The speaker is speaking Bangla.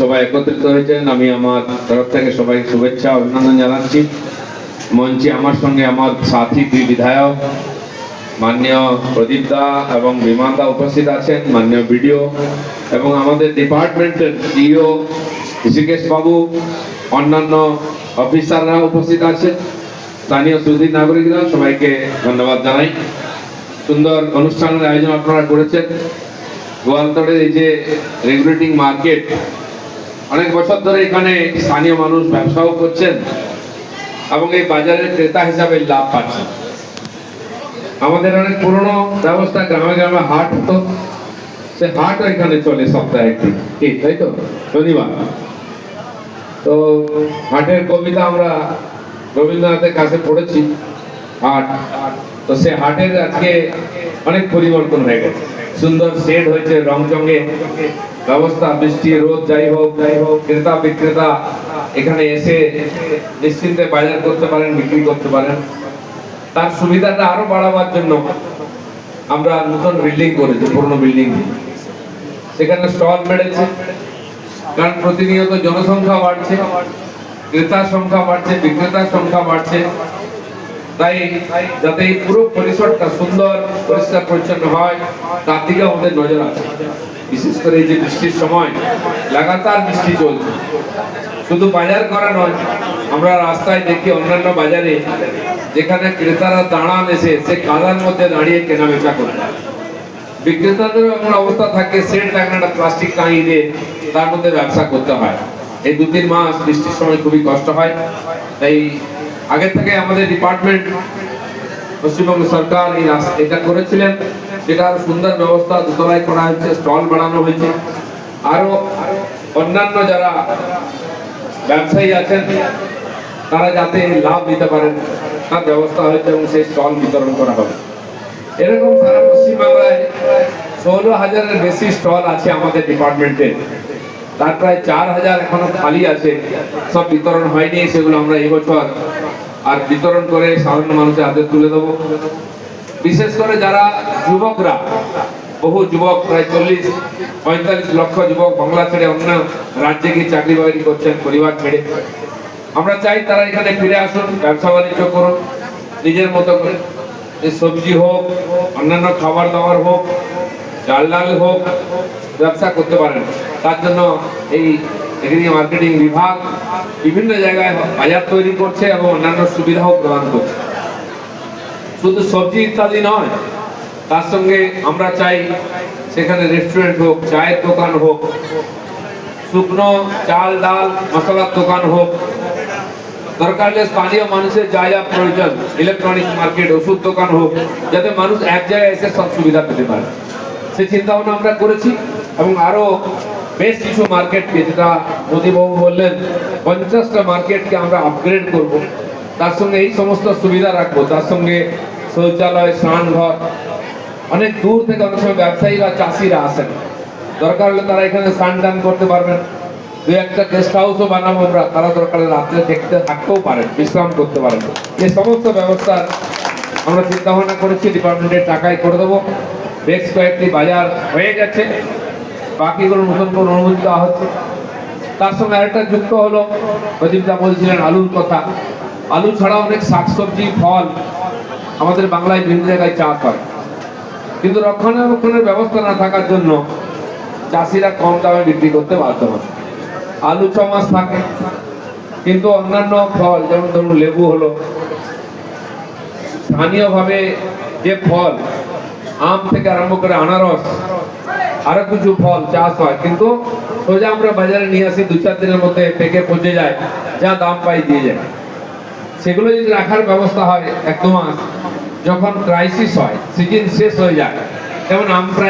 সবাই একত্রিত হয়েছেন, আমি আমার তরফ থেকে সবাইকে শুভেচ্ছা অভিনন্দন জানাচ্ছি। মঞ্চে আমার সঙ্গে আমার সাথী দুই বিধায়ক মাননীয় প্রদীপ দা এবং বিমান দা উপস্থিত আছেন, মাননীয় বিডিও এবং আমাদের ডিপার্টমেন্টের ডিও ঋষিকেশ বাবু, অন্যান্য অফিসাররা উপস্থিত আছেন, স্থানীয় সুধী নাগরিকরা, সবাইকে ধন্যবাদ জানাই। সুন্দর অনুষ্ঠানের আয়োজন আপনারা করেছেন। গোয়ালতোড়ের এই যে রেগুলেটিং মার্কেট, অনেক বছর ধরে এখানে স্থানীয় মানুষ ব্যবসাও করছেন এবং এই বাজারের ক্রেতা হিসাবে লাভ পাচ্ছেন। আমাদের অনেক পুরনো ব্যবস্থা, গ্রামে গ্রামে হাট হতো, সে হাটও এখানে চলে সপ্তাহে একদিন, ঠিক তাই তো, শনিবার। তো হাটের কবিতা আমরা রবীন্দ্রনাথের কাছে পড়েছি, হাট। তো সে হাটের আজকে অনেক পরিবর্তন হয়ে গেছে, সুন্দর সেট হয়েছে, রংচঙে ব্যবস্থা, বৃষ্টি রোদ যাই হোক ক্রেতা বিক্রেতা এখানে এসে নিশ্চিন্তে বাজার করতে পারেন, বিক্রি করতে পারেন। তার সুবিধাটা আরো বাড়াবার জন্য আমরা নতুন বিল্ডিং করেছি, পুরনো বিল্ডিং, সেখানে স্টল বেড়েছে, কারণ প্রতিনিয়ত জনসংখ্যা বাড়ছে, ক্রেতার সংখ্যা বাড়ছে, বিক্রেতার সংখ্যা বাড়ছে। তাই যাতে এই পুরো পরিসরটা সুন্দর পরিষ্কার পরিচ্ছন্ন হয় তার দিকে আমাদের নজর আছে। বিশেষ করে এই যে বৃষ্টির সময় লাগাতার বৃষ্টি চলছে, শুধু বাজার করা নয়, আমরা রাস্তায় দেখি অন্যান্য বাজারে যেখানে ক্রেতারা দাঁড়ান এসে সে কাদার মধ্যে দাঁড়িয়ে কেনা বেচা করে। বিক্রেতাদেরও এমন অবস্থা থাকে, সেট থাকে একটা প্লাস্টিক কাঁই দিয়ে তার মধ্যে ব্যবসা করতে হয়। এই 2-3 মাস বৃষ্টির সময় খুবই কষ্ট হয়। তাই আগে থেকে আমাদের ডিপার্টমেন্ট, পশ্চিমবঙ্গ সরকার এটা করেছিলেন, সেটা সুন্দর ব্যবস্থা দোতলায় করা হয়েছে, স্টল বাড়ানো হয়েছে, আরো অন্যান্য যারা ব্যবসায়ী আছেন তারা যাতে লাভ নিতে পারেন তার ব্যবস্থা হয়েছে এবং সেই স্টল বিতরণ করা হবে। এরকম সারা পশ্চিমবাংলায় 16,000-এর বেশি স্টল আছে আমাদের ডিপার্টমেন্টে, তার প্রায় 4,000 এখনো খালি আছে, সব বিতরণ হয়নি, সেগুলো আমরা এই বছর আর বিতরণ করে সাধারণ মানুষের হাতে তুলে দেবো। বিশেষ করে যারা যুবকরা, বহু যুবক, প্রায় 40-45 লক্ষ যুবক বাংলা ছেড়ে অন্য রাজ্যে গিয়ে চাকরি বাকরি করছেন পরিবার ছেড়ে। আমরা চাই তারা এখানে ফিরে আসুন, ব্যবসা বাণিজ্য করুন নিজের মতো করে। সবজি হোক, অন্যান্য খাবার দাবার হোক, চাল ডাল হোক, ব্যবসা করতে পারেন। তার জন্য এই এগ্রি মার্কেটিং বিভাগ বিভিন্ন জায়গায় বাজার তৈরি করছে এবং অন্যান্য সুবিধাও প্রদান করছে। শুধু সবজি ইত্যাদি নয়, তার সঙ্গে আমরা চাই সেখানে রেস্টুরেন্ট হোক, চায়ের দোকান হোক, শুকনো চাল ডাল মশলার দোকান হোক, দরকার হলে স্থানীয় মানুষের যা যা প্রয়োজন, ইলেকট্রনিক মার্কেট, ওষুধ দোকান হোক, যাতে মানুষ এক জায়গায় এসে সব সুবিধা পেতে পারে, সে চিন্তা ভাবনা আমরা করেছি। এবং আরো বেশ কিছু মার্কেটকে, যেটা মোদীবাবু বললেন 50টা মার্কেটকে আমরা আপগ্রেড করব, তার সঙ্গে এই সমস্ত সুবিধা রাখবো, তার সঙ্গে শৌচালয়, স্নানঘর। অনেক দূর থেকে অনেক সময় ব্যবসায়ীরা, চাষিরা আসেন, দরকার হলে তারা এখানে স্নান টান করতে পারবেন। 2-একটা গেস্ট হাউসও বানাবো আমরা, তারা দরকারে রাত্রে থাকতেও পারেন, বিশ্রাম করতে পারেন। এই সমস্ত ব্যবস্থা আমরা চিন্তা ভাবনা করেছি, ডিপার্টমেন্টের টাকায় করে দেবো। বেশ কয়েকটি বাজার হয়ে গেছে, বাকিগুলো নতুন করে অনুমতি দেওয়া হচ্ছে। তার সঙ্গে আরেকটা যুক্ত হলো, প্রদীপদা বলছিলেন আলুর কথা। আলু ছাড়া অনেক শাকসবজি, ফল আমাদের বাংলায় বিভিন্ন জায়গায় চাষ হয়, কিন্তু রক্ষণাবেক্ষণের ব্যবস্থা না থাকার জন্য চাষিরা কম দামে বিক্রি করতে বাধ্য হয়। আলু 6 মাস থাকে, কিন্তু অন্যান্য ফল, যেমন ধরুন লেবু হলো, স্থানীয়ভাবে যে ফল, আম থেকে আরম্ভ করে আনারস, আরো কিছু ফল চাষ হয়, কিন্তু সোজা আমরা বাজারে নিয়ে আসি, 2-4 দিনের মধ্যে পেকে পচে যায়, যা দাম পাই দিয়ে যায়। সেগুলো যদি রাখার ব্যবস্থা হয় 1-2 মাস, যখন ক্রাইসিস হয়, সিজন শেষ হয়ে যায়, যেমন আম প্রায়